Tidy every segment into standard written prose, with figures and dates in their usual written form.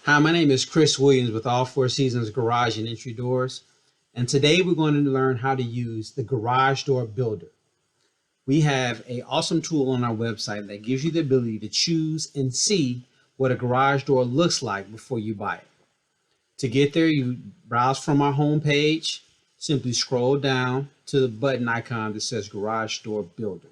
Hi, my name is Chris Williams with All Four Seasons Garage and Entry Doors, and today we're going to learn how to use the Garage Door Builder. We have an awesome tool on our website that gives you the ability to choose and see what a garage door looks like before you buy it. To get there, you browse from our home page, simply scroll down to the button icon that says Garage Door Builder.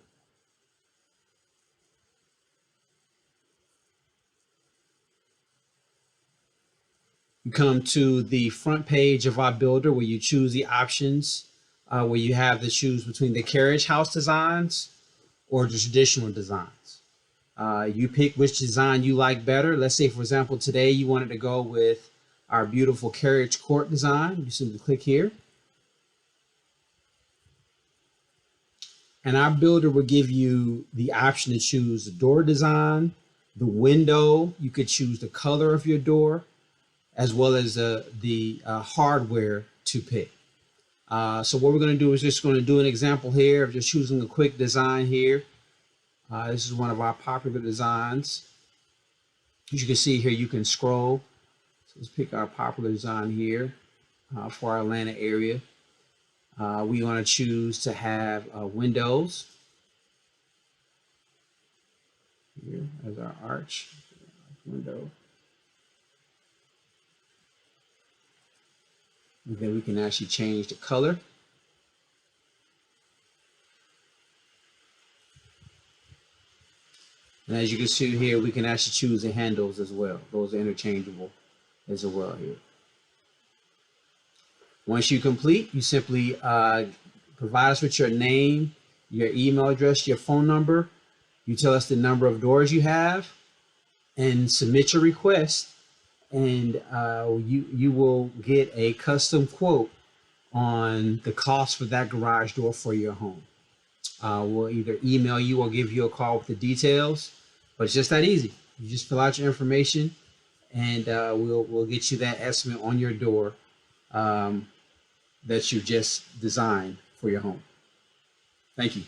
You come to the front page of our builder where you choose the options, where you have to choose between the carriage house designs or the traditional designs. You pick which design you like better. Let's say, for example, today you wanted to go with our beautiful Carriage Court design. You simply click here. And our builder will give you the option to choose the door design, the window. You could choose the color of your door, as well as the hardware to pick. So what we're going to do is just going to do an example here of just choosing a quick design here. This is one of our popular designs. As you can see here, you can scroll. So let's pick our popular design here for our Atlanta area. We want to choose to have windows here as our arch window. And then we can actually change the color. And as you can see here, we can actually choose the handles as well. Those are interchangeable as well here. Once you complete, you simply provide us with your name, your email address, your phone number. You tell us the number of doors you have and submit your request. And you will get a custom quote on the cost for that garage door for your home. We'll either email you or give you a call with the details, but it's just that easy. You just fill out your information, and we'll get you that estimate on your door that you just designed for your home. Thank you.